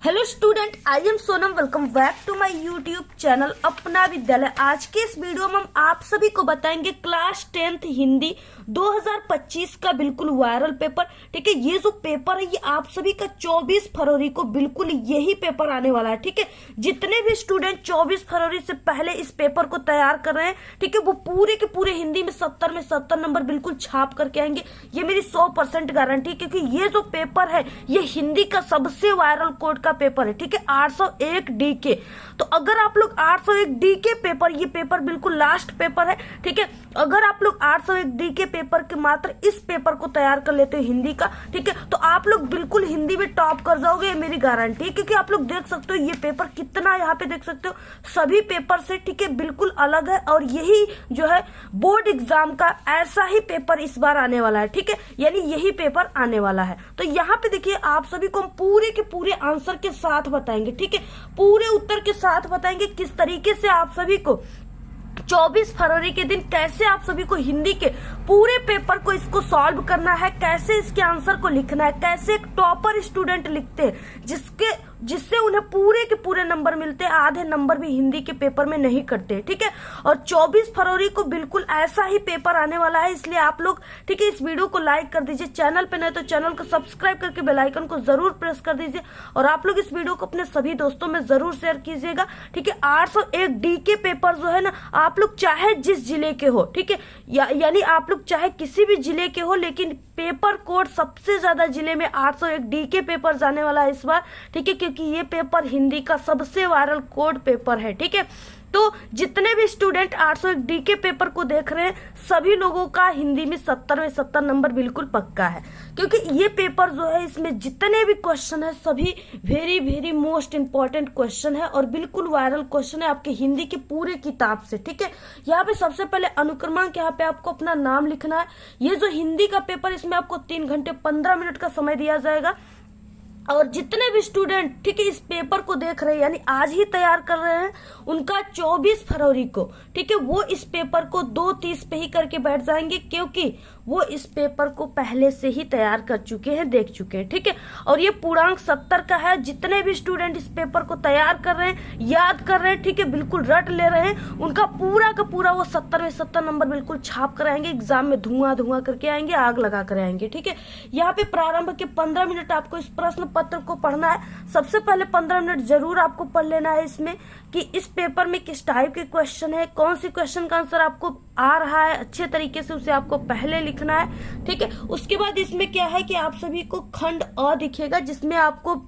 Hello student, I am Sonam. Welcome back to my YouTube channel Apna Vidyalaya. आज के इस video में हम आप सभी को बताएंगे क्लास 10th हिंदी 2025 का बिल्कुल वायरल पेपर। ठीक है, ये जो पेपर है ये आप सभी का 24 फरवरी को बिल्कुल यही पेपर आने वाला है। ठीक है, जितने भी स्टूडेंट 24 फरवरी से पहले इस पेपर को तैयार कर रहे हैं, ठीक है, वो पूरे के पूरे हिंदी में 70 नंबर बिल्कुल छाप करके आएंगे। ये मेरी 100% गारंटी, क्योंकि ये जो पेपर है ये हिंदी का सबसे वायरल कोड का पेपर है। ठीक है, 801 डी के। तो अगर आप लोग 801 डी के पेपर, ये पेपर बिल्कुल लास्ट पेपर है। ठीक है, अगर आप लोग 801 डी के पेपर के मात्र इस पेपर को तैयार कर लेते हो हिंदी का, ठीक है, तो आप लोग बिल्कुल हिंदी में टॉप कर जाओगे, ये मेरी गारंटी है। क्योंकि आप लोग देख सकते हो ये पेपर कितना, यहाँ पे देख सकते हो सभी पेपर से, ठीक है, बिल्कुल अलग है। और यही जो है बोर्ड एग्जाम का ऐसा ही पेपर इस बार आने वाला है। ठीक है, यानी यही पेपर आने वाला है। तो यहाँ पे देखिए आप सभी को हम पूरे के पूरे आंसर के साथ बताएंगे। ठीक है, पूरे उत्तर के साथ बताएंगे किस तरीके से आप सभी को 24 फरवरी के दिन कैसे आप सभी को हिंदी के पूरे पेपर को इसको सॉल्व करना है, कैसे इसके आंसर को लिखना है, कैसे एक टॉपर स्टूडेंट लिखते हैं जिससे उन्हें पूरे के पूरे नंबर मिलते हैं, आधे नंबर भी हिंदी के पेपर में नहीं करते। ठीक है, और 24 फरवरी को बिल्कुल ऐसा ही पेपर आने वाला है। इसलिए आप लोग, ठीक है, इस वीडियो को लाइक कर दीजिए, चैनल पे नहीं तो चैनल को सब्सक्राइब करके बेल आइकन को जरूर प्रेस कर दीजिए। और आप लोग इस वीडियो को अपने सभी दोस्तों में जरूर शेयर कीजिएगा। ठीक है, 801 डी के पेपर जो है ना, आप लोग चाहे जिस जिले के हो, ठीक है, यानी आप लोग चाहे किसी भी जिले के हो, लेकिन पेपर कोड सबसे ज्यादा जिले में 801 डी के पेपर जाने वाला है इस बार। ठीक है, क्योंकि ये पेपर हिंदी का सबसे वायरल कोड पेपर है। ठीक है, तो जितने भी स्टूडेंट 801 डी के पेपर को देख रहे हैं, सभी लोगों का हिंदी में 70 में 70 नंबर बिल्कुल पक्का है। क्योंकि ये पेपर जो है इसमें जितने भी क्वेश्चन है सभी very very most important question है और बिल्कुल वायरल क्वेश्चन है आपके हिंदी की पूरे किताब से। ठीक है, यहाँ पे सबसे पहले अनुक्रमांक, यहाँ पे आपको अपना नाम लिखना है। ये जो हिंदी का पेपर, इसमें आपको 3 घंटे 15 मिनट का समय दिया जाएगा। और जितने भी स्टूडेंट, ठीक है, इस पेपर को देख रहे हैं यानी आज ही तैयार कर रहे हैं, उनका 24 फरवरी को, ठीक है, वो इस पेपर को 2:30 पे ही करके बैठ जाएंगे, क्योंकि वो इस पेपर को पहले से ही तैयार कर चुके हैं, देख चुके हैं। ठीक है, और ये पूर्णांक 70 का है। जितने भी स्टूडेंट इस पेपर को तैयार कर रहे हैं, याद कर रहे हैं, ठीक है, बिल्कुल रट ले रहे हैं, उनका पूरा का पूरा वो 70 में 70 नंबर बिल्कुल छाप कर आएंगे। एग्जाम में धुआं धुआं करके आएंगे, आग लगा कर आएंगे। ठीक है, यहाँ पे प्रारंभ के 15 मिनट आपको इस प्रश्न पत्र को पढ़ना है। सबसे पहले 15 मिनट जरूर आपको पढ़ लेना है इसमें कि इस पेपर में किस टाइप के क्वेश्चन है, कौन सी क्वेश्चन का आंसर आपको आ रहा है, अच्छे तरीके से उसे आपको पहले लिखना है। ठीक है, उसके बाद इसमें क्या है कि आप सभी को खंड अ दिखेगा, जिसमें आपको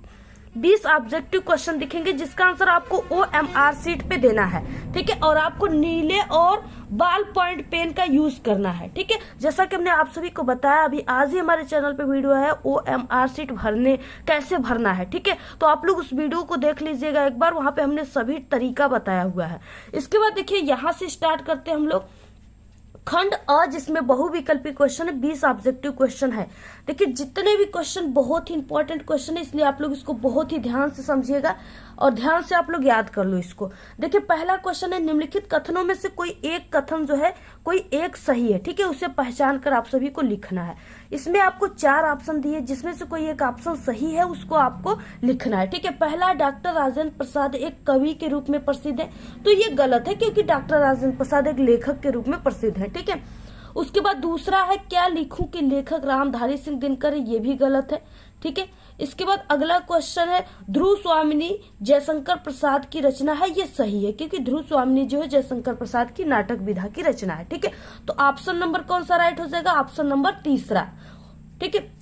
20 ऑब्जेक्टिव क्वेश्चन दिखेंगे, जिसका आंसर आपको OMR शीट पे देना है। ठीक है, और आपको नीले और बॉल पॉइंट पेन का यूज करना है। ठीक है, जैसा कि हमने आप सभी को बताया, अभी आज ही हमारे चैनल पे वीडियो है OMR शीट कैसे भरना है। ठीक है, तो आप लोग उस वीडियो को देख लीजिएगा एक बार, वहां पे हमने सभी तरीका बताया हुआ है। इसके बाद देखिए यहाँ से स्टार्ट करते हैं हम लोग खंड अ, जिसमें बहुविकल्पी क्वेश्चन है, 20 ऑब्जेक्टिव क्वेश्चन है। देखिए जितने भी क्वेश्चन बहुत ही इंपॉर्टेंट क्वेश्चन है, इसलिए आप लोग इसको बहुत ही ध्यान से समझिएगा और ध्यान से आप लोग याद कर लो इसको। देखिए पहला क्वेश्चन है, निम्नलिखित कथनों में से कोई एक कथन जो है, कोई एक सही है। ठीक है, उसे पहचान कर आप सभी को लिखना है। इसमें आपको 4 ऑप्शन दिए, जिसमें से कोई एक ऑप्शन सही है, उसको आपको लिखना है। ठीक है, पहला, डॉक्टर राजेंद्र प्रसाद एक कवि के रूप में प्रसिद्ध है। तो ये गलत है, क्योंकि डॉक्टर राजेंद्र प्रसाद एक लेखक के रूप में प्रसिद्ध है। ठीक है, उसके बाद दूसरा है, क्या लिखूं कि लेखक रामधारी सिंह दिनकर है, ये भी गलत है। ठीक है, इसके बाद अगला क्वेश्चन है, ध्रुव स्वामिनी जयशंकर प्रसाद की रचना है, ये सही है, क्योंकि ध्रुव स्वामिनी जो है जयशंकर प्रसाद की नाटक विधा की रचना है। ठीक है, तो ऑप्शन नंबर कौन सा राइट हो जाएगा? ऑप्शन नंबर तीसरा। ठीक है,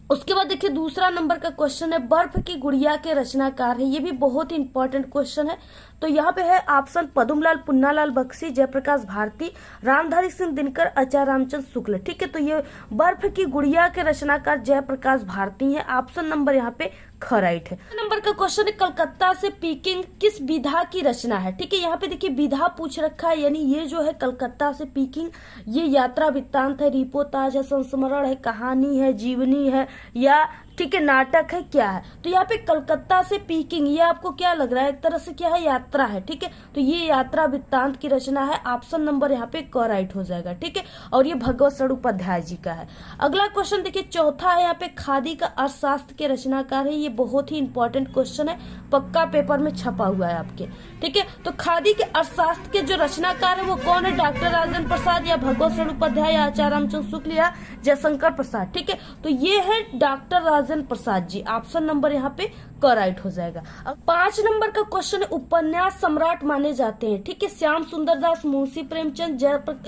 उसके बाद देखिए दूसरा नंबर का क्वेश्चन है, बर्फ की गुड़िया के रचनाकार है, ये भी बहुत ही इंपॉर्टेंट क्वेश्चन है। तो यहाँ पे है ऑप्शन पद्मलाल पुन्नालाल बख्शी, जयप्रकाश भारती, रामधारी सिंह दिनकर, आचार्य रामचंद्र शुक्ल। ठीक है, तो ये बर्फ की गुड़िया के रचनाकार जयप्रकाश भारती है। ऑप्शन नंबर यहाँ पे राइट है। नंबर का क्वेश्चन है, कलकत्ता से पीकिंग किस विधा की रचना है? ठीक है, यहाँ पे देखिए विधा पूछ रखा है, यानी ये जो है कलकत्ता से पीकिंग, ये यात्रा वृत्तांत है, रिपोर्ताज है, संस्मरण है, कहानी है, जीवनी है, या ठीक है, नाटक है, क्या है? तो यहाँ पे कलकत्ता से पीकिंग, ये आपको क्या लग रहा है? एक तरह से क्या है? यात्रा है। ठीक है, तो ये यात्रा वृत्तांत की रचना है। ऑप्शन नंबर यहाँ पे क राइट हो जाएगा। ठीक है, और ये भगवत शरण उपाध्याय जी का है। अगला क्वेश्चन देखिए, चौथा है यहाँ पे, खादी का अर्थशास्त्र के रचनाकार है। ये बहुत ही इंपॉर्टेंट क्वेश्चन है, पक्का पेपर में छपा हुआ है आपके। ठीक है, तो खादी के अर्थशास्त्र के जो रचनाकार है वो कौन है? डॉक्टर राजेंद्र प्रसाद या भगवत शरण उपाध्याय या आचार्य रामचंद्र शुक्ल या जयशंकर प्रसाद। ठीक है, तो ये है doctor Rajendra Prasad ji. Option number यहाँ पे क राइट हो जाएगा। अब 5 नंबर का क्वेश्चन है, उपन्यास सम्राट माने जाते हैं। ठीक है, श्याम सुंदर दास, मुंशी प्रेमचंद,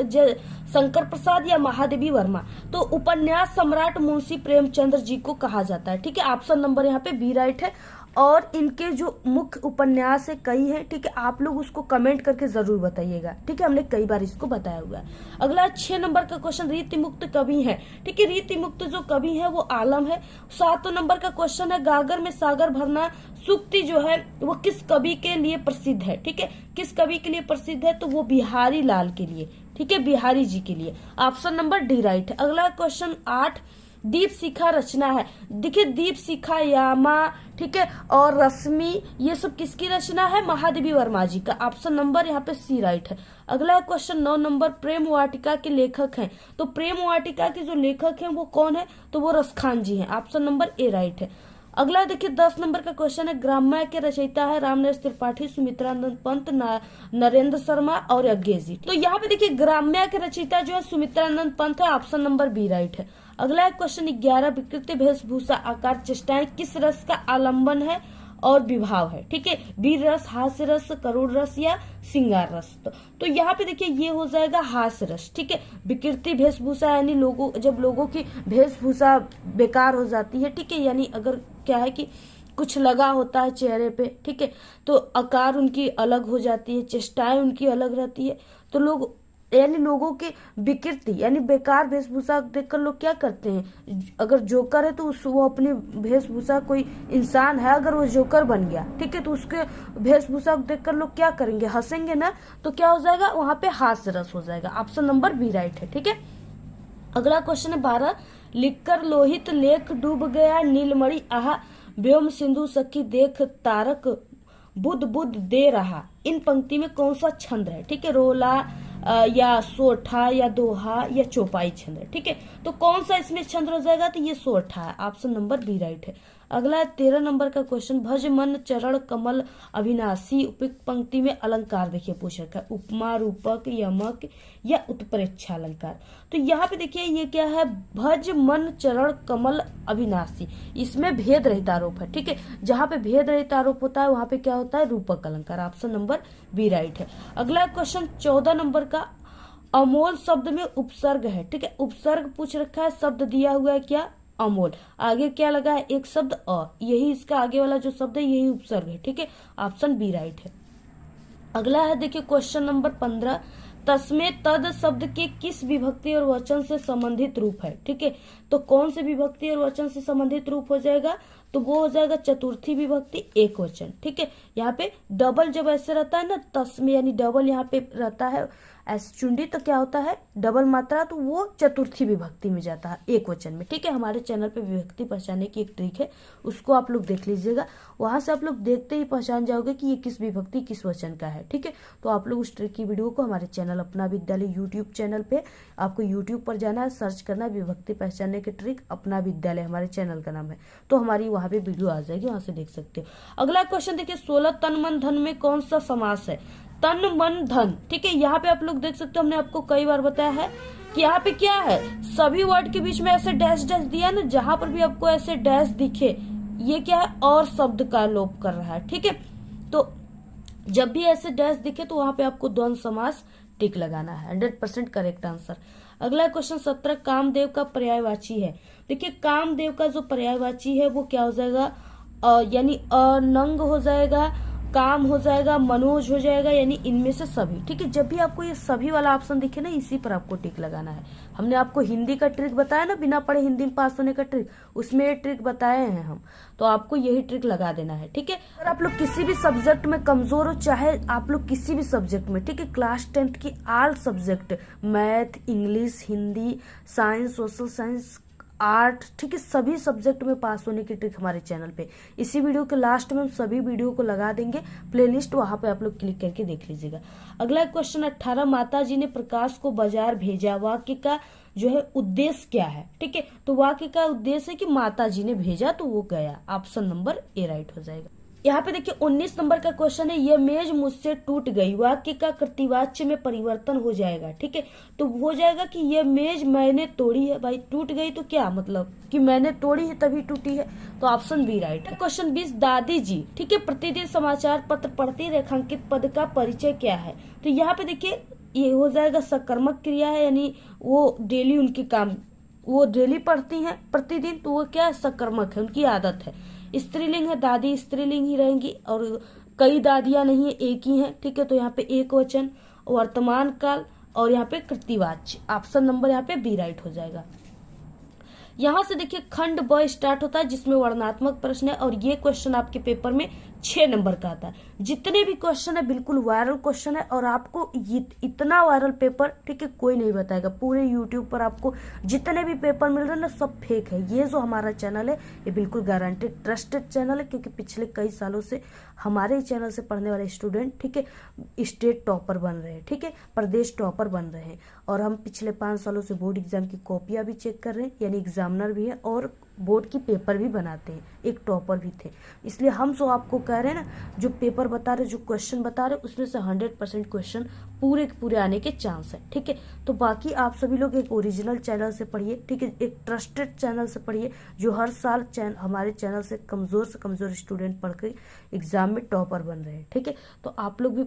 जय शंकर प्रसाद या महादेवी वर्मा। तो उपन्यास सम्राट मुंशी प्रेमचंद्र जी को कहा जाता है। ठीक है, ऑप्शन नंबर यहाँ पे बी राइट है। और इनके जो मुख्य उपन्यास है कई हैं। ठीक है, आप लोग उसको कमेंट करके जरूर बताइएगा। ठीक है, हमने कई बार इसको बताया हुआ है। अगला 6 नंबर का क्वेश्चन, रीति मुक्त कवि है। ठीक है, रीति मुक्त जो कवि है वो आलम है। 7 नंबर का क्वेश्चन है, गागर में सागर भरना सूक्ति जो है वो किस कवि के लिए प्रसिद्ध है? ठीक है, किस कवि के लिए प्रसिद्ध है? तो वो बिहारी लाल के लिए। ठीक है, बिहारी जी के लिए। ऑप्शन नंबर डी राइट है। अगला क्वेश्चन 8, दीप शिखा रचना है। देखिए, दीप शिखा, यामा, ठीक है, और रश्मि, ये सब किसकी रचना है? महादेवी वर्मा जी का। ऑप्शन नंबर यहाँ पे सी राइट है। अगला क्वेश्चन 9 नंबर, प्रेम वाटिका के लेखक हैं। तो प्रेम वाटिका के जो लेखक हैं वो कौन है? तो वो रसखान जी हैं। ऑप्शन नंबर ए राइट है। अगला देखिए 10 नंबर का क्वेश्चन है, ग्राम्य के रचयिता है रामनरेश त्रिपाठी, सुमित्रानंद पंत, नरेंद्र शर्मा और यज्ञेश जी। तो यहाँ पे देखिए ग्राम्य के रचयिता जो है सुमित्रानंद पंत है। ऑप्शन नंबर बी राइट है। अगला क्वेश्चन 11, विकृति, वेशभूषा, आकार, चेष्टाएं किस रस का आलम्बन है और विभाव है? ठीक है, वीर रस, हास्य रस, करुण रस या श्रृंगार रस। तो यहाँ पे देखिए ये हो जाएगा हास्य रस। ठीक है, विकृति वेशभूषा यानी जब लोगों की वेशभूषा बेकार हो जाती है। ठीक है, यानी अगर क्या है कि कुछ लगा होता है चेहरे पे, ठीक है, तो आकार उनकी अलग हो जाती है, चेष्टाएं उनकी अलग रहती है। तो लोग यानी लोगों की विकृति यानी बेकार वेशभूषा देखकर लोग क्या करते हैं? अगर जोकर है तो वो अपनी वेशभूषा, कोई इंसान है अगर वो जोकर बन गया, ठीक है, तो उसके वेशभूषा देखकर लोग क्या करेंगे? हंसेंगे ना। तो क्या हो जाएगा? वहां पे हास्य रस हो जाएगा। ऑप्शन नंबर बी राइट है। ठीक है, अगला क्वेश्चन है 12, लिखकर लोहित लेख डूब गया नीलमणि आहा, व्योम सिंधु सखी देख तारक बुध बुध दे रहा। इन पंक्ति में कौन सा छंद है? ठीक है, रोला या सोठा या दोहा या चौपाई छंद है। ठीक है, तो कौन सा इसमें छंद हो जाएगा? तो ये सोठा है। ऑप्शन नंबर बी राइट है। अगला 13 नंबर का क्वेश्चन, भज मन चरण कमल अविनाशी, उपयुक्त पंक्ति में अलंकार देखिए पूछ रखा है, उपमा, रूपक, यमक या उत्प्रेक्षा अलंकार। तो यहाँ पे देखिए ये क्या है? भज मन चरण कमल अविनाशी, इसमें भेद रहित आरोप है। ठीक है, जहाँ पे भेद रहित आरोप होता है वहां पे क्या होता है? रूपक अलंकार। ऑप्शन नंबर बी राइट है। अगला क्वेश्चन 14 नंबर का, अमोल शब्द में उपसर्ग है। ठीक है, उपसर्ग पूछ रखा है, शब्द दिया हुआ है क्या? अमोल। आगे क्या लगा है? एक शब्द अ, यही इसका आगे वाला जो शब्द है यही उपसर्ग है। ठीक है, ऑप्शन बी राइट है। अगला है देखिए क्वेश्चन नंबर 15, तस्मे तद शब्द के किस विभक्ति और वचन से संबंधित रूप है? ठीक है, तो कौन से विभक्ति और वचन से संबंधित रूप हो जाएगा? तो वो हो जाएगा चतुर्थी विभक्ति एक वचन। ठीक है, यहाँ पे डबल जब ऐसे रहता है ना, तस्मे यानी डबल यहाँ पे रहता है ऐसे चुंडी, तो क्या होता है? डबल मात्रा, तो वो चतुर्थी विभक्ति में जाता है एक वचन में। ठीक है, हमारे चैनल पे विभक्ति पहचानने की एक ट्रिक है, उसको आप लोग देख लीजिएगा। वहां से आप लोग देखते ही पहचान जाओगे कि ये किस विभक्ति किस वचन का है। ठीक है, तो आप लोग उस ट्रिक की वीडियो को हमारे चैनल अपना विद्यालय यूट्यूब चैनल पे, आपको यूट्यूब पर जाना है, सर्च करना है विभक्ति पहचानने की ट्रिक अपना विद्यालय, हमारे चैनल का नाम है, तो हमारी वहां पे वीडियो आ जाएगी, वहां से देख सकते हो। अगला क्वेश्चन देखिए 16, तन मन धन में कौन सा समास है? तन मन धन। ठीक है, यहाँ पे आप लोग देख सकते हो, हमने आपको कई बार बताया है कि यहाँ पे क्या है? सभी वर्ड के बीच में ऐसे डैश डैश दिया ना, जहां पर भी आपको ऐसे डैश दिखे ये क्या है? और शब्द का लोप कर रहा है। ठीक है, तो जब भी ऐसे डैश दिखे तो वहां पे आपको द्वंद्व समास टिक लगाना है। 100% करेक्ट आंसर। अगला क्वेश्चन 17, कामदेव का पर्यायवाची है। देखिए कामदेव का जो पर्यायवाची है वो क्या हो जाएगा? यानी अनंग हो जाएगा, काम हो जाएगा, मनोज हो जाएगा, यानी इनमें से सभी। ठीक है, जब भी आपको ये सभी वाला ऑप्शन दिखे ना, इसी पर आपको टिक लगाना है। हमने आपको हिंदी का ट्रिक बताया ना, बिना पढ़े हिंदी में पास होने का ट्रिक, उसमें ये ट्रिक बताए हैं हम, तो आपको यही ट्रिक लगा देना है। ठीक है, अगर आप लोग किसी भी सब्जेक्ट में कमजोर हो, चाहे आप लोग किसी भी सब्जेक्ट में, ठीक है, क्लास 10th की all subject, math, English, Hindi, science, social science, art, ठीक है, सभी सब्जेक्ट में पास होने की ट्रिक हमारे चैनल पे। इसी वीडियो के लास्ट में हम सभी वीडियो को लगा देंगे प्लेलिस्ट, वहां पे आप लोग क्लिक करके देख लीजिएगा। अगला क्वेश्चन 18, माता जी ने प्रकाश को बाजार भेजा, वाक्य का जो है उद्देश्य क्या है? ठीक है, तो वाक्य का उद्देश्य है कि माता जी ने भेजा तो वो गया। ऑप्शन नंबर ए राइट हो जाएगा। यहाँ पे देखिए 19 नंबर का क्वेश्चन है, यह मेज मुझसे टूट गई, वाक्य का कर्तृवाच्य में परिवर्तन हो जाएगा। ठीक है, तो हो जाएगा कि यह मेज मैंने तोड़ी है। भाई टूट गई तो क्या मतलब कि मैंने तोड़ी है तभी टूटी है, तो ऑप्शन बी राइट है। क्वेश्चन 20, दादी जी, ठीक है, प्रतिदिन समाचार पत्र पढ़ती, रेखांकित पद का परिचय क्या है? तो यहाँ पे देखिए ये हो जाएगा सकर्मक क्रिया है, यानी वो डेली उनकी काम, वो डेली पढ़ती हैं प्रतिदिन, तो वो क्या है, सकर्मक है, उनकी आदत है। स्त्रीलिंग है, दादी स्त्रीलिंग ही रहेंगी, और कई दादियां नहीं है, एक ही है। ठीक है, तो यहाँ पे एक वचन, वर्तमान काल, और यहाँ पे कृतिवाच्य। ऑप्शन नंबर यहाँ पे बी राइट हो जाएगा। यहाँ से देखिए खंड ब स्टार्ट होता है, जिसमें वर्णनात्मक प्रश्न है, और ये क्वेश्चन आपके पेपर में 6 नंबर का आता है। जितने भी क्वेश्चन है बिल्कुल वायरल क्वेश्चन है, और आपको इतना वायरल पेपर, ठीक है, कोई नहीं बताएगा। पूरे यूट्यूब पर आपको जितने भी पेपर मिल रहे हैं ना, सब फेक है। ये जो हमारा चैनल है ये बिल्कुल गारंटेड ट्रस्टेड चैनल है, क्योंकि पिछले कई सालों से हमारे ही चैनल से पढ़ने वाले स्टूडेंट, ठीक है, स्टेट टॉपर बन रहे हैं, ठीक है, प्रदेश टॉपर बन रहे हैं। और हम पिछले 5 सालों से बोर्ड एग्जाम की कॉपियां भी चेक कर रहे हैं, यानी एग्जामिनर भी है और बोर्ड की पेपर भी बनाते हैं, एक टॉपर भी थे। इसलिए हम जो आपको कह रहे हैं ना, जो पेपर बता रहे, जो क्वेश्चन बता रहे, उसमें से 100% क्वेश्चन पूरे के पूरे आने के चांस है। ठीक है, तो बाकी आप सभी लोग एक ओरिजिनल चैनल से पढ़िए, ठीक है, एक ट्रस्टेड चैनल से पढ़िए, जो हर साल हमारे चैनल से कमजोर स्टूडेंट पढ़ के एग्जाम में टॉपर बन रहे हैं। ठीक है, तो आप लोग भी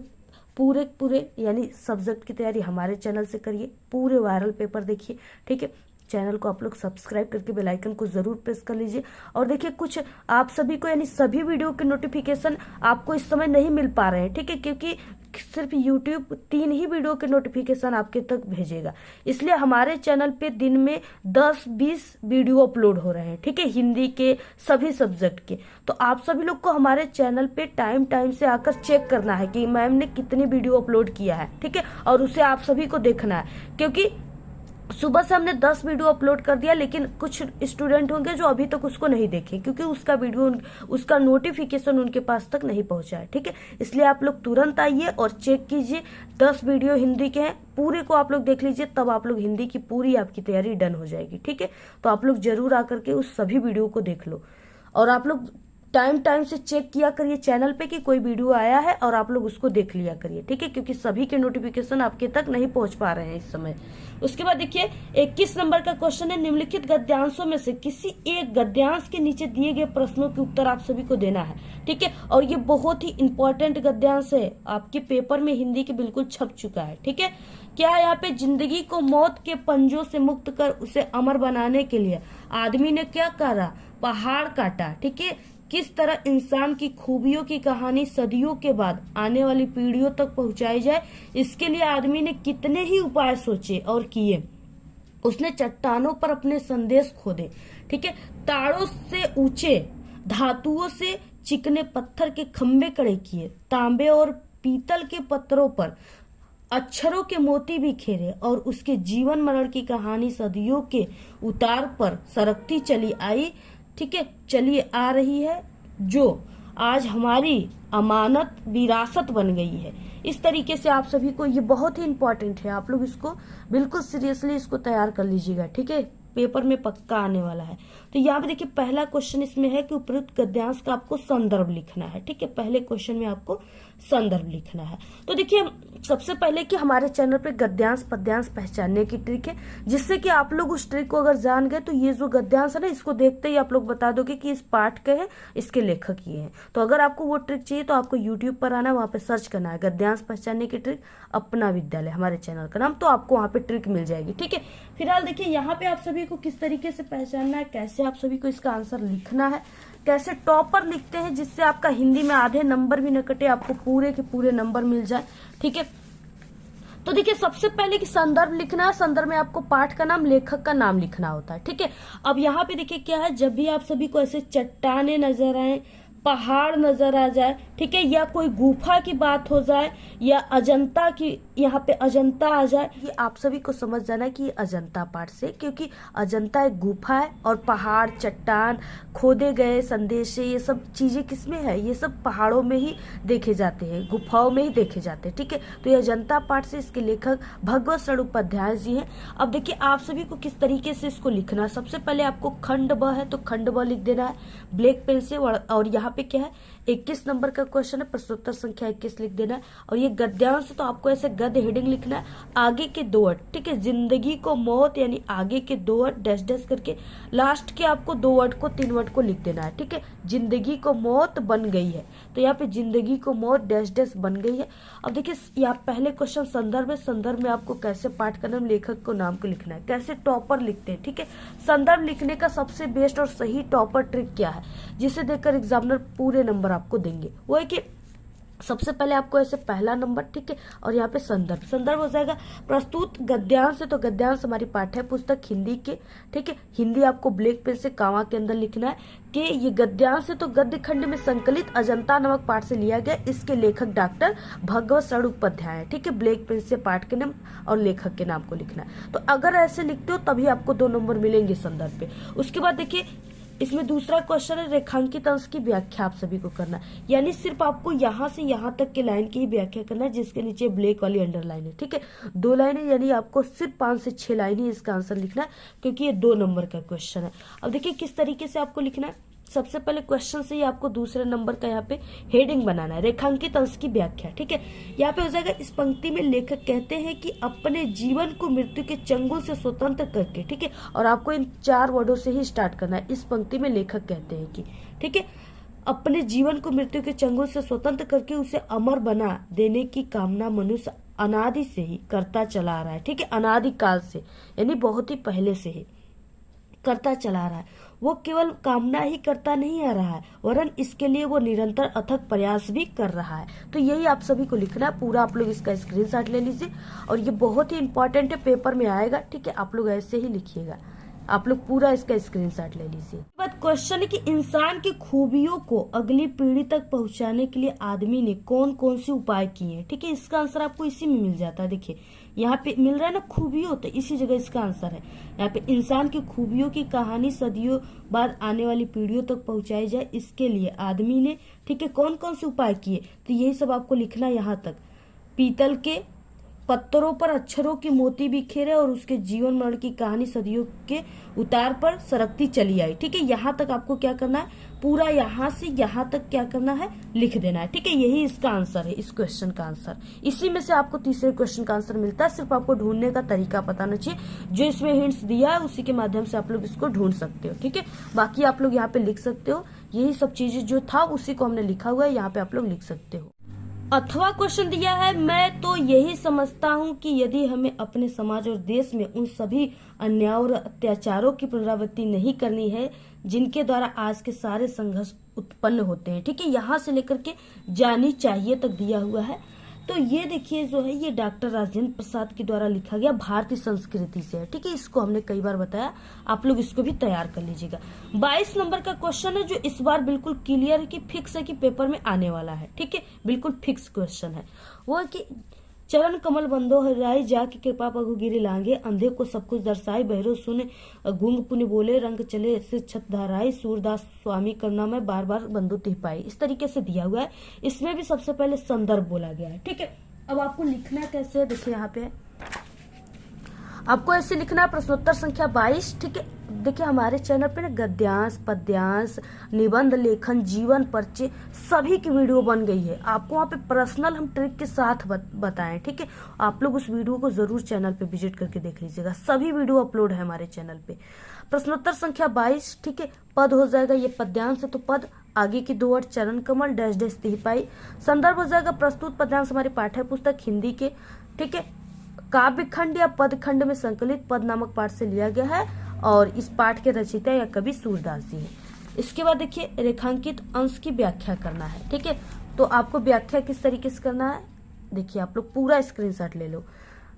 पूरे यानी सब्जेक्ट की तैयारी हमारे चैनल से करिए, पूरे वायरल पेपर देखिए। ठीक है, चैनल को आप लोग सब्सक्राइब करके बेल आइकन को जरूर प्रेस कर लीजिए। और देखिए कुछ आप सभी को यानी सभी वीडियो के नोटिफिकेशन आपको इस समय नहीं मिल पा रहे हैं, ठीक है, क्योंकि सिर्फ YouTube 3 ही वीडियो के नोटिफिकेशन आपके तक भेजेगा। इसलिए हमारे चैनल पे दिन में 10-20 वीडियो अपलोड हो रहे हैं, ठीक है, हिंदी के सभी सब्जेक्ट के। तो आप सभी लोग को हमारे चैनल पे टाइम से आकर चेक करना है कि मैम ने कितनी वीडियो अपलोड किया है, ठीक है, और उसे आप सभी को देखना है। क्योंकि सुबह से हमने 10 वीडियो अपलोड कर दिया, लेकिन कुछ स्टूडेंट होंगे जो अभी तक उसको नहीं देखे, क्योंकि उसका नोटिफिकेशन उनके पास तक नहीं पहुंचा है। ठीक है, इसलिए आप लोग तुरंत आइए और चेक कीजिए। 10 वीडियो हिंदी के हैं, पूरे को आप लोग देख लीजिए, तब आप लोग हिंदी की पूरी आपकी तैयारी डन हो जाएगी। ठीक है, तो आप लोग जरूर आकर के उस सभी वीडियो को देख लो, और आप लोग टाइम से चेक किया करिए चैनल पे कि कोई वीडियो आया है, और आप लोग उसको देख लिया करिए। ठीक है, क्योंकि सभी के नोटिफिकेशन आपके तक नहीं पहुंच पा रहे हैं इस समय। उसके बाद देखिए 21 नंबर का क्वेश्चन है, निम्नलिखित गद्यांशों में से किसी एक गद्यांश के नीचे दिए गए प्रश्नों के उत्तर आप सभी को देना है। ठीक है, और ये बहुत ही इंपॉर्टेंट गद्यांश है, आपके पेपर में हिंदी के बिल्कुल छप चुका है। ठीक है, क्या यहाँ पे जिंदगी को मौत के पंजों से मुक्त कर उसे अमर बनाने के लिए आदमी ने क्या करा? पहाड़ काटा। ठीक है, किस तरह इंसान की खूबियों की कहानी सदियों के बाद आने वाली पीढ़ियों तक पहुंचाई जाए, इसके लिए आदमी ने कितने ही उपाय सोचे और किए। उसने चट्टानों पर अपने संदेश खोदे, ठीक है, तारों से ऊंचे, धातुओं से चिकने पत्थर के खंभे खड़े किए, तांबे और पीतल के पत्थरों पर अक्षरों के मोती भी खेरे, और उसके जीवन मरण की कहानी सदियों के उतार पर सरकती चली आई, ठीक है, चली आ रही है, जो आज हमारी अमानत विरासत बन गई है। इस तरीके से आप सभी को, ये बहुत ही इंपॉर्टेंट है, आप लोग इसको बिल्कुल सीरियसली इसको तैयार कर लीजिएगा। ठीक है, पेपर में पक्का आने वाला है। तो यहाँ पे देखिए पहला क्वेश्चन इसमें है कि उपयुक्त गद्यांश का आपको संदर्भ लिखना है। ठीक है, पहले क्वेश्चन में आपको संदर्भ लिखना है। तो देखिए सबसे पहले कि हमारे चैनल पे गद्यांश पद्यांश पहचानने की ट्रिक है, जिससे कि आप लोग उस ट्रिक को अगर जान गए तो ये जो गद्यांश है ना, इसको देखते ही आप लोग बता दोगे कि इस पाठ के हैं, इसके लेखक ये हैं। तो अगर आपको वो ट्रिक चाहिए तो आपको यूट्यूब पर आना, वहां पे सर्च करना है गद्यांश पहचानने की ट्रिक, अपना विद्यालय हमारे चैनल का नाम, तो आपको वहां पे ट्रिक मिल जाएगी। ठीक है, फिलहाल देखिए यहाँ पे आप सभी को किस तरीके से पहचानना है, कैसे आप सभी को इसका आंसर लिखना है, कैसे टॉपर लिखते हैं जिससे आपका हिंदी में आधे नंबर भी न कटे, आपको पूरे के पूरे नंबर मिल जाए। ठीक है, तो देखिए सबसे पहले कि संदर्भ लिखना है, संदर्भ में आपको पाठ का नाम, लेखक का नाम लिखना होता है। ठीक है, अब यहाँ पे देखिए क्या है, जब भी आप सभी को ऐसे चट्टाने नजर आए, पहाड़ नजर आ जाए, ठीक है, या कोई गुफा की बात हो जाए, या अजंता की, यहाँ पे अजंता आ जाए, ये आप सभी को समझ जाना कि ये अजंता पाठ से, क्योंकि अजंता एक गुफा है और पहाड़, चट्टान, खोदे गए संदेशे, ये सब चीजें किसमें है, ये सब पहाड़ों में ही देखे जाते हैं, गुफाओं में ही देखे जाते हैं, ठीक है। तो ये अजंता पाठ से इसके लेखक भगवत सड़ोपाध्याय जी हैं। अब देखिए आप सभी को किस तरीके से इसको लिखना है। सबसे पहले आपको खंड ब है तो खंड ब लिख देना है ब्लैक पेन से, और यहाँ पे क्या है 21 नंबर का क्वेश्चन है, प्रश्नोत्तर संख्या 21 लिख देना है। और ये गद्यांश तो आपको ऐसे गद्य हेडिंग लिखना है, आगे के 2 वर्ड, ठीक है, जिंदगी को मौत यानी आगे के 2 वर्ड डैश डैश करके, लास्ट के आपको 2 वर्ड को 3 वर्ड को लिख देना है, ठीक है। जिंदगी को मौत बन गई है, तो यहाँ पे जिंदगी को मौत डैश डैश बन गई है। अब देखिए यहाँ पहले क्वेश्चन संदर्भ है, संदर्भ में आपको कैसे पाठ करना है, लेखक को नाम को लिखना है, कैसे टॉपर लिखते हैं, ठीक है। संदर्भ लिखने का सबसे बेस्ट और सही टॉपर ट्रिक क्या है, जिसे देखकर एग्जामिनर पूरे नंबर आपको देंगे, वो है कि सबसे पहले आपको ऐसे पहला नंबर, ठीक है, और यहाँ पे संदर्भ, संदर्भ हो जाएगा प्रस्तुत गद्यांश है, तो गद्यांश हमारी पाठ्य पुस्तक हिंदी के, ठीक है, हिंदी आपको ब्लैक पेन से कामा के अंदर लिखना है कि ये गद्यांश है, तो गद्य खंड में संकलित अजंता नामक पाठ से लिया गया, इसके लेखक डॉक्टर भगवत सड़ोपाध्याय है, ठीक है। ब्लैक पेन से पाठ के नाम और लेखक के नाम को लिखना है। तो अगर ऐसे लिखते हो तभी आपको 2 नंबर मिलेंगे संदर्भ पे। उसके बाद देखिए इसमें दूसरा क्वेश्चन है रेखांकित अंश की व्याख्या आप सभी को करना है, यानी सिर्फ आपको यहाँ से यहाँ तक के लाइन की ही व्याख्या करना है, जिसके नीचे ब्लैक वाली अंडरलाइन है, ठीक है। 2 लाइनें, यानी आपको सिर्फ 5 से 6 लाइन ही इसका आंसर लिखना है, क्योंकि ये 2 नंबर का क्वेश्चन है। अब देखिए किस तरीके से आपको लिखना है। सबसे पहले क्वेश्चन से ही आपको दूसरे नंबर का यहाँ पे हेडिंग बनाना है, रेखांकित अंश की व्याख्या, ठीक है। यहाँ पे हो जाएगा, इस पंक्ति में लेखक कहते हैं कि अपने जीवन को मृत्यु के चंगुल से स्वतंत्र करके, ठीक है, और आपको इन 4 वर्डों से ही स्टार्ट करना है। इस पंक्ति में लेखक कहते हैं कि, ठीक है, अपने जीवन को मृत्यु के चंगुल से स्वतंत्र करके उसे अमर बना देने की कामना मनुष्य अनादि से ही करता चला आ रहा है, ठीक है, अनादि काल से, यानी बहुत ही पहले से ही करता चला रहा है। वो केवल कामना ही करता नहीं आ रहा है, वरन इसके लिए वो निरंतर अथक प्रयास भी कर रहा है। तो यही आप सभी को लिखना है पूरा। आप लोग इसका स्क्रीनशॉट ले लीजिए, और ये बहुत ही इंपॉर्टेंट है, पेपर में आएगा, ठीक है। आप लोग ऐसे ही लिखिएगा, आप लोग पूरा इसका स्क्रीनशॉट ले लीजिए। बात क्वेश्चन है कि इंसान की खूबियों को अगली पीढ़ी तक पहुंचाने के लिए आदमी ने कौन कौन से उपाय किए हैं, ठीक है। इसका आंसर आपको इसी में मिल जाता है। देखिए यहाँ पे मिल रहा है ना खूबियों, तो इसी जगह इसका आंसर है। यहाँ पे इंसान की खूबियों की कहानी सदियों बाद आने वाली पीढ़ियों तक पहुंचाई जाए, इसके लिए आदमी ने, ठीक है, कौन कौन से उपाय किए, तो यही सब आपको लिखना है। यहाँ तक पीतल के पत्थरों पर अक्षरों की मोती बिखेरे और उसके जीवन मरण की कहानी सदियों के उतार पर सरकती चली आई, ठीक है। यहाँ तक आपको क्या करना है, पूरा यहाँ से यहाँ तक क्या करना है, लिख देना है, ठीक है। यही इसका आंसर है, इस क्वेश्चन का आंसर। इसी में से आपको तीसरे क्वेश्चन का आंसर मिलता है, सिर्फ आपको ढूंढने का तरीका पता होना चाहिए। जो इसमें हिंट्स दिया है उसी के माध्यम से आप लोग इसको ढूंढ सकते हो, ठीक है। बाकी आप लोग यहाँ पे लिख सकते हो, यही सब चीजें जो था उसी को हमने लिखा हुआ है, यहाँ पे आप लोग लिख सकते हो। अथवा क्वेश्चन दिया है, मैं तो यही समझता हूँ कि यदि हमें अपने समाज और देश में उन सभी अन्याय और अत्याचारों की पुनरावृत्ति नहीं करनी है जिनके द्वारा आज के सारे संघर्ष उत्पन्न होते हैं, ठीक है, यहाँ से लेकर के जानी चाहिए तक दिया हुआ है। तो ये देखिए जो है, ये डॉक्टर राजेंद्र प्रसाद के द्वारा लिखा गया भारतीय संस्कृति से है, ठीक है। इसको हमने कई बार बताया, आप लोग इसको भी तैयार कर लीजिएगा। 22 नंबर का क्वेश्चन है, जो इस बार बिल्कुल क्लियर है कि फिक्स है कि पेपर में आने वाला है, ठीक है, बिल्कुल फिक्स क्वेश्चन है। वो है कि चरण कमल बंदो हराई जाके कृपा पगु गिरी लांगे, अंधे को सब कुछ दर्शाई, बहरो सुने गूंग पुण्य बोले, रंग चले से छत धाराई, सूरदास स्वामी करना में बार बार बंदो तिह पाई। इस तरीके से दिया हुआ है। इसमें भी सबसे पहले संदर्भ बोला गया है, ठीक है। अब आपको लिखना कैसे है, देखिए यहाँ पे आपको ऐसे लिखना है, प्रश्नोत्तर संख्या 22, ठीक है। देखिए हमारे चैनल पे ना गद्यांश, पद्यांश, निबंध लेखन, जीवन परिचय सभी की वीडियो बन गई है। आपको वहाँ पे पर्सनल हम ट्रिक के साथ बताएं, ठीक है। आप लोग उस वीडियो को जरूर चैनल पे विजिट करके देख लीजिएगा, सभी वीडियो अपलोड है हमारे चैनल पे। प्रश्नोत्तर संख्या 22, ठीक है। पद हो जाएगा, ये पद्यांश है तो पद, आगे की 2 वर्ड चरण कमल डैश डैश तिहपाई। संदर्भ हो जाएगा प्रस्तुत पद्यांश हमारी पाठ्य पुस्तक हिंदी के, ठीक है। काव्य खंड या पद खंड में संकलित पद नामक पाठ से लिया गया है, और इस पाठ के रचयिता या कवि सूरदास जी हैं। इसके बाद देखिए रेखांकित अंश की व्याख्या करना है, ठीक है। तो आपको व्याख्या किस तरीके से करना है, देखिए आप लोग पूरा स्क्रीनशॉट ले लो।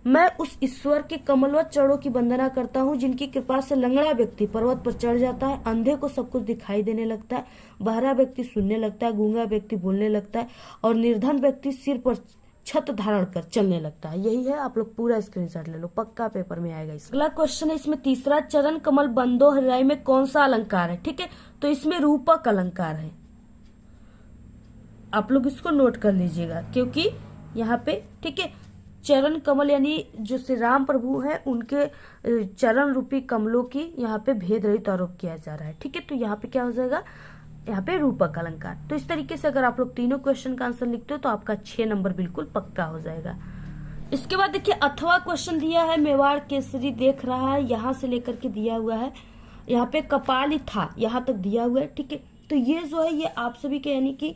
मैं उस ईश्वर के कमलवत चरणों की वंदना करता हूँ जिनकी कृपा से लंगड़ा व्यक्ति पर्वत पर चढ़ जाता है, अंधे को सब कुछ दिखाई देने लगता है, बहरा व्यक्ति सुनने लगता है, गूंगा व्यक्ति बोलने लगता है और निर्धन व्यक्ति सिर पर छत धारण कर चलने लगता है। यही है, आप लोग पूरा स्क्रीनशॉट ले लो, पक्का पेपर में आएगा। अगला क्वेश्चन है इसमें तीसरा, चरण कमल बंदो हरिराई में कौन सा अलंकार है? ठीक है, तो इसमें रूपक अलंकार है। आप लोग इसको नोट कर लीजिएगा क्योंकि यहाँ पे ठीक है चरण कमल यानी जो श्री राम प्रभु हैं उनके चरण रूपी कमलों की यहाँ पे भेद रहित आरोप किया जा रहा है। ठीक है, तो यहाँ पे क्या हो जाएगा, यहाँ पे रूपक अलंकार। तो इस तरीके से अगर आप लोग तीनों क्वेश्चन का आंसर लिखते हो तो आपका 6 नंबर बिल्कुल पक्का हो जाएगा। इसके बाद देखिए अथवा क्वेश्चन दिया है, मेवाड़ केसरी देख रहा है, यहाँ से लेकर के दिया हुआ है, यहाँ पे कपाली था यहाँ तक दिया हुआ है। ठीक है, तो ये जो है ये आप सभी के यानी कि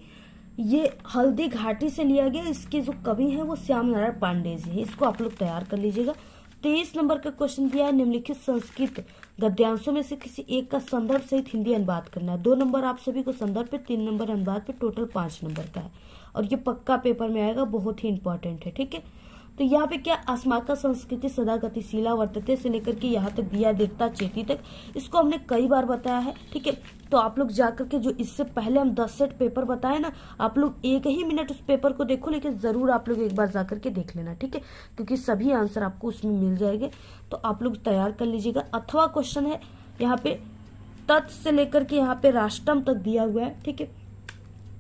ये हल्दी घाटी से लिया गया। इसके जो कवि हैं वो श्याम नारायण पांडे जी हैं, इसको आप लोग तैयार कर लीजिएगा। 23 नंबर का क्वेश्चन दिया है, निम्नलिखित संस्कृत गद्यांशों में से किसी एक का संदर्भ सहित हिंदी अनुवाद करना है। 2 नंबर आप सभी को संदर्भ पे, 3 नंबर अनुवाद पे, टोटल 5 नंबर का है और ये पक्का पेपर में आएगा, बहुत ही इंपॉर्टेंट है। ठीक है, तो यहाँ पे क्या अस्माका संस्कृति सदा गतिशीला वर्तते से लेकर के यहाँ तक दिया देवता चेती तक, इसको हमने कई बार बताया है। ठीक है, तो आप लोग जाकर के जो इससे पहले हम 10 सेट पेपर बताए ना, आप लोग 1 ही मिनट उस पेपर को देखो, लेकिन जरूर आप लोग एक बार जाकर के देख लेना। ठीक है, क्योंकि सभी आंसर आपको उसमें मिल जाएंगे, तो आप लोग तैयार कर लीजिएगा। अथवा क्वेश्चन है यहाँ पे तत् से लेकर के यहाँ पे राष्ट्रम तक दिया हुआ है। ठीक है,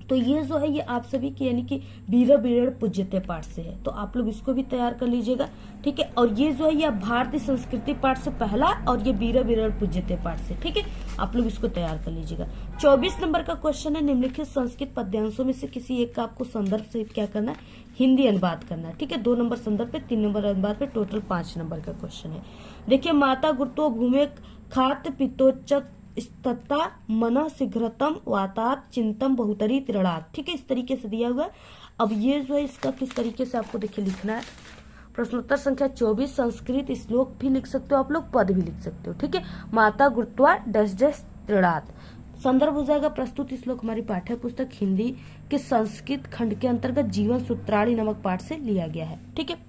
तो ये जो है ये आप सभी की यानी कि बीर बीरड़ पूज्यते पाठ से है, तो आप लोग इसको भी तैयार कर लीजिएगा। ठीक है, और ये जो है ये भारतीय संस्कृति पाठ से पहला और ये बीर बीरड़ पूज्यते पाठ से। ठीक है, आप लोग इसको तैयार कर लीजिएगा। 24 नंबर का क्वेश्चन है, निम्नलिखित संस्कृत पद्यांशों में से किसी एक का आपको संदर्भ सहित क्या करना है, हिंदी अनुवाद करना है। ठीक है, 2 नंबर संदर्भ पे, 3 नंबर अनुवाद पे, टोटल 5 नंबर का क्वेश्चन है। देखिये, माता गुरुतो भूमे खात पितोच्चत तथा मन शीघ्रतम वातात चिंतम बहुतरी त्रिणात। ठीक है, इस तरीके से दिया हुआ है। अब ये जो है इसका किस तरीके से आपको देखिए लिखना है। प्रश्नोत्तर संख्या 24, संस्कृत श्लोक भी लिख सकते हो आप लोग, पद भी लिख सकते हो। ठीक है, माता गुरुत्वा डस डस त्रिणात, संदर्भ हो जाएगा प्रस्तुत श्लोक हमारी पाठ्य पुस्तक हिंदी के संस्कृत खंड के अंतर्गत जीवन सूत्राणी नामक पाठ से लिया गया है। ठीक है,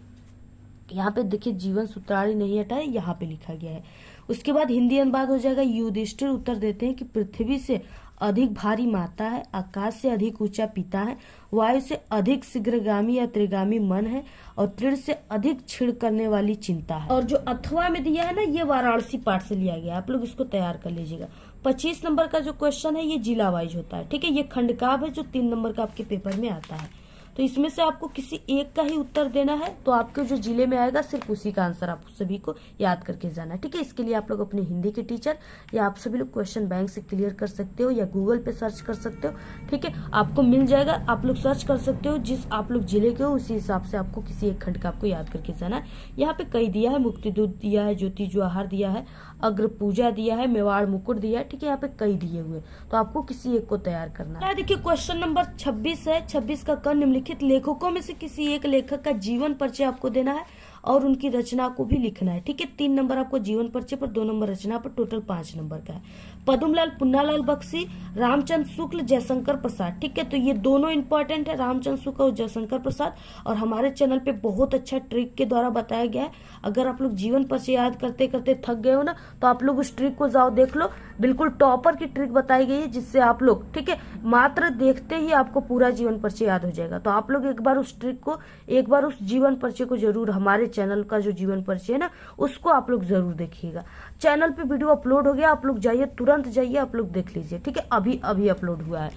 यहाँ पे देखिए जीवन सूत्राणी नहीं हटा है, यहाँ पे लिखा गया है। उसके बाद हिंदी अनुवाद हो जाएगा, युधिष्ठिर उत्तर देते हैं कि पृथ्वी से अधिक भारी माता है, आकाश से अधिक ऊंचा पिता है, वायु से अधिक शीघ्रगामी या त्रिगामी मन है और तृण से अधिक छिड़ करने वाली चिंता है। और जो अथवा में दिया है ना, ये वाराणसी पाठ से लिया गया, आप लोग इसको तैयार कर लीजिएगा। 25 नंबर का जो क्वेश्चन है ये जिला वाइज होता है। ठीक है, ये खंडकाव्य है जो 3 नंबर का आपके पेपर में आता है, तो इसमें से आपको किसी एक का ही उत्तर देना है, तो आपके जो जिले में आएगा सिर्फ उसी का आंसर आप सभी को याद करके जाना है। ठीक है, इसके लिए आप लोग अपने हिंदी के टीचर या आप सभी लोग क्वेश्चन बैंक से क्लियर कर सकते हो या गूगल पे सर्च कर सकते हो। ठीक है, आपको मिल जाएगा, आप लोग सर्च कर सकते हो, जिस आप लोग जिले के हो उसी हिसाब से आपको किसी एक खंड का आपको याद करके जाना है। यहाँ पे कई दिया है, मुक्ति दूत दिया है, ज्योति जवाहर दिया है, अग्र पूजा दिया है, मेवाड़ मुकुट दिया है। ठीक है, यहाँ पे कई दिए हुए, तो आपको किसी एक को तैयार करना है। देखिए क्वेश्चन नंबर 26 है, 26 का क निम्नलिखित लेखकों में से किसी एक लेखक का जीवन परिचय आपको देना है और उनकी रचना को भी लिखना है। ठीक है, 3 नंबर आपको जीवन परिचय पर, 2 नंबर रचना पर, टोटल 5 नंबर का है। पद्मलाल पुन्नालाल बख्शी, रामचंद्र शुक्ल, जयशंकर प्रसाद। ठीक है, तो ये दोनों इंपॉर्टेंट है, रामचंद्र शुक्ल और जयशंकर प्रसाद, और हमारे चैनल पे बहुत अच्छा ट्रिक के द्वारा बताया गया है। अगर आप लोग जीवन परिचय याद करते करते थक गए हो ना, तो आप लोग उस ट्रिक को जाओ देख लो, बिल्कुल टॉपर की ट्रिक बताई गई है, जिससे आप लोग ठीक है मात्र देखते ही आपको पूरा जीवन परिचय याद हो जाएगा। तो आप लोग एक बार उस ट्रिक को, एक बार उस जीवन परिचय को जरूर, हमारे चैनल का जो जीवन परिचय है ना उसको आप लोग जरूर देखिएगा। चैनल पे वीडियो अपलोड हो गया, आप लोग जाइए, तुरंत जाइए, आप लोग देख लीजिए। ठीक है, अभी अभी अपलोड हुआ है।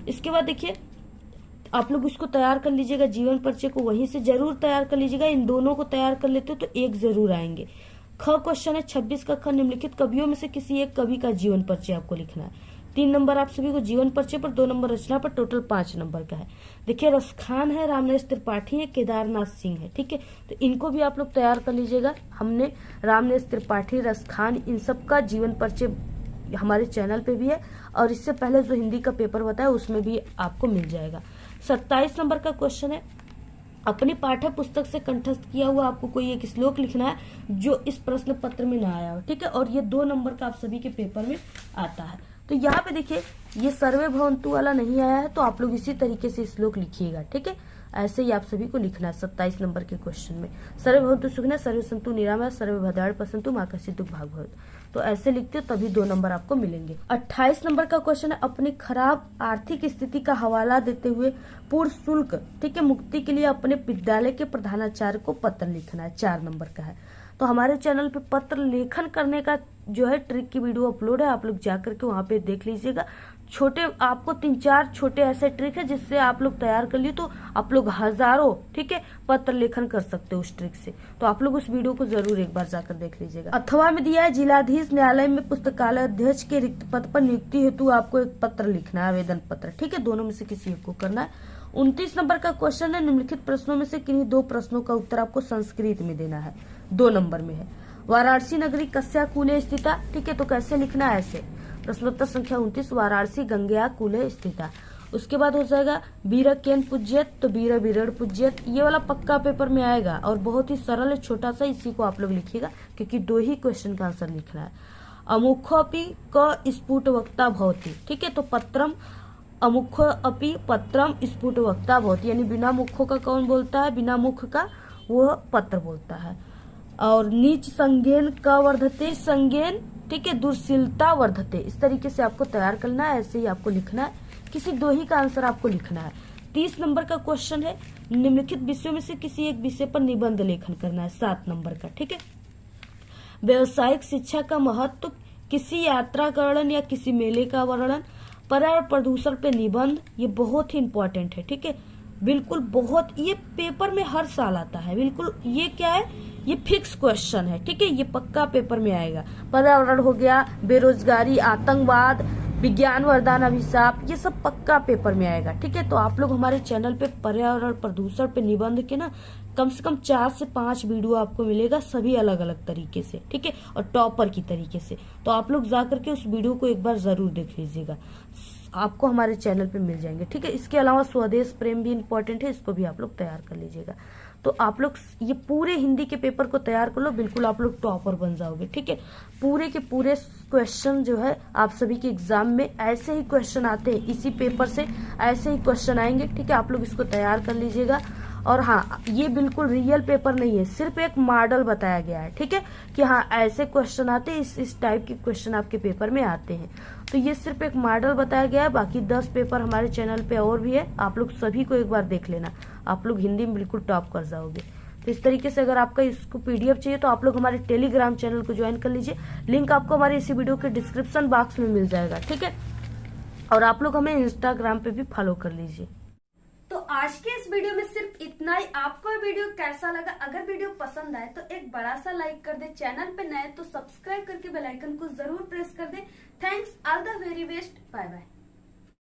इसके बाद देखिए आप लोग इसको तैयार कर लीजिएगा, जीवन परिचय को वहीं से जरूर तैयार कर लीजिएगा। इन दोनों को तैयार कर लेते हो तो एक जरूर आएंगे। ख क्वेश्चन है 26 का ख, निम्नलिखित कवियों में से किसी एक कवि का जीवन परिचय आपको लिखना है। 3 नंबर आप सभी को जीवन परिचय पर, 2 नंबर रचना पर, टोटल 5 नंबर का है। देखिए रसखान है, रामनरेश त्रिपाठी है, केदारनाथ सिंह है। ठीक है, तो इनको भी आप लोग तैयार कर लीजिएगा। हमने रामनरेश त्रिपाठी, रसखान, इन सब का जीवन परिचय हमारे चैनल पे भी है, और इससे पहले जो हिंदी का पेपर बताया उसमें भी आपको मिल जाएगा। 27 नंबर का क्वेश्चन है, अपनी पाठ्य पुस्तक से कंठस्थ किया हुआ आपको कोई एक श्लोक लिखना है जो इस प्रश्न पत्र में ना आया हो। ठीक है, और ये 2 नंबर का आप सभी के पेपर में आता है। तो यहाँ पे देखिए ये सर्वे भवंतु वाला नहीं आया है, तो आप लोग इसी तरीके से श्लोक लिखिएगा। ठीक है, ऐसे ही आप सभी को लिखना है 27 नंबर के क्वेश्चन में। सर्वे भवन्तु सुखिनः, सर्वे सन्तु निरामया, सर्वे भद्राणि पश्यन्तु मा कश्चित् दुःखं भाग् भवेत्। तो ऐसे लिखते हो तभी 2 नंबर आपको मिलेंगे। 28 नंबर का क्वेश्चन है, अपनी खराब आर्थिक स्थिति का हवाला देते हुए पूर्ण शुल्क ठीक है मुक्ति के लिए अपने विद्यालय के प्रधानाचार्य को पत्र लिखना है। 4 नंबर का है। तो हमारे चैनल पे पत्र लेखन करने का जो है ट्रिक की वीडियो अपलोड है, आप लोग जाकर के वहां पे देख लीजिएगा। छोटे आपको 3-4 छोटे ऐसे ट्रिक है जिससे आप लोग तैयार कर लिए तो आप लोग हजारों ठीक है पत्र लेखन कर सकते हो उस ट्रिक से। तो आप लोग उस वीडियो को जरूर एक बार जाकर देख लीजिएगा। अथवा में दिया है, जिलाधीश न्यायालय में पुस्तकालय अध्यक्ष के रिक्त पद पर नियुक्ति हेतु आपको एक पत्र लिखना है, आवेदन पत्र ठीक है, दोनों में से किसी एक को करना है। 29 नंबर का क्वेश्चन है, निम्नलिखित प्रश्नों में से किन्हीं 2 प्रश्नों का उत्तर आपको संस्कृत में देना है। 2 नंबर में है, वाराणसी नगरी कस्या कूले स्थिता ठीक है, तो कैसे लिखना है ऐसे। प्रश्नोत्तर संख्या 29, वाराणसी गंगया कूले स्थिता। उसके बाद हो जाएगा वीर केन पूज्यत, तो वीर वीरण पूज्यत। ये वाला पक्का पेपर में आएगा और बहुत ही सरल है, छोटा सा, इसी को आप लोग लिखिएगा क्योंकि 2 ही क्वेश्चन का आंसर लिखना है। अमुखोपि क स्फुट वक्ता भवति ठीक है, तो पत्रम अमुख अपि पत्रम स्फुट वक्ता भवति, यानी बिना मुखों का कौन बोलता है, बिना मुख का वो पत्र बोलता है। और नीच संज्ञेन का वर्धते संज्ञेन ठीक है, दुर्शीलता वर्धते। इस तरीके से आपको तैयार करना है, ऐसे ही आपको लिखना है, किसी 2 ही का आंसर आपको लिखना है। 30 नंबर का क्वेश्चन है, निम्नलिखित विषयों में से किसी एक विषय पर निबंध लेखन करना है। 7 नंबर का ठीक है। व्यवसायिक शिक्षा का महत्व, किसी यात्रा का वर्णन या किसी मेले का वर्णन, पर्यावरण प्रदूषण पे निबंध, ये बहुत ही इंपॉर्टेंट है ठीक है, बिल्कुल बहुत, ये पेपर में हर साल आता है बिल्कुल। ये क्या है, ये फिक्स क्वेश्चन है ठीक है, ये पक्का पेपर में आएगा। पर्यावरण हो गया, बेरोजगारी, आतंकवाद, विज्ञान वरदान अभिशाप, ये सब पक्का पेपर में आएगा ठीक है। तो आप लोग हमारे चैनल पे पर्यावरण प्रदूषण पे निबंध के ना कम से कम 4 से 5 वीडियो आपको मिलेगा, सभी अलग अलग तरीके से ठीक है, और टॉपर की तरीके से। तो आप लोग जाकर के उस वीडियो को एक बार जरूर देख लीजिएगा, आपको हमारे चैनल पे मिल जाएंगे ठीक है। इसके अलावा स्वदेश प्रेम भी इम्पोर्टेंट है, इसको भी आप लोग तैयार कर लीजिएगा। तो आप लोग ये पूरे हिंदी के पेपर को तैयार कर लो, बिल्कुल आप लोग टॉपर बन जाओगे ठीक है। पूरे के पूरे क्वेश्चन जो है आप सभी के एग्जाम में ऐसे ही क्वेश्चन आते हैं, इसी पेपर से ऐसे ही क्वेश्चन आएंगे ठीक है, आप लोग इसको तैयार कर लीजिएगा। और हाँ, ये बिल्कुल रियल पेपर नहीं है, सिर्फ एक मॉडल बताया गया है ठीक है, कि हाँ ऐसे क्वेश्चन आते हैं, इस टाइप के क्वेश्चन आपके पेपर में आते हैं। तो ये सिर्फ एक मॉडल बताया गया है, बाकी 10 पेपर हमारे चैनल पे और भी है, आप लोग सभी को एक बार देख लेना, आप लोग हिंदी में बिल्कुल टॉप कर जाओगे। तो इस तरीके से अगर आपका इसको PDF चाहिए तो आप लोग हमारे टेलीग्राम चैनल को ज्वाइन कर लीजिए, लिंक आपको हमारे इसी वीडियो के डिस्क्रिप्शन बॉक्स में मिल जाएगा ठीक है। और आप लोग हमें इंस्टाग्राम पे भी फॉलो कर लीजिए। तो आज के इस वीडियो में सिर्फ इतना ही। आपको ये वीडियो कैसा लगा, अगर वीडियो पसंद आए तो एक बड़ा सा लाइक कर दे, चैनल पे नए तो सब्सक्राइब करके बेल आइकन को जरूर प्रेस कर दे। Thanks, all the very best, bye bye.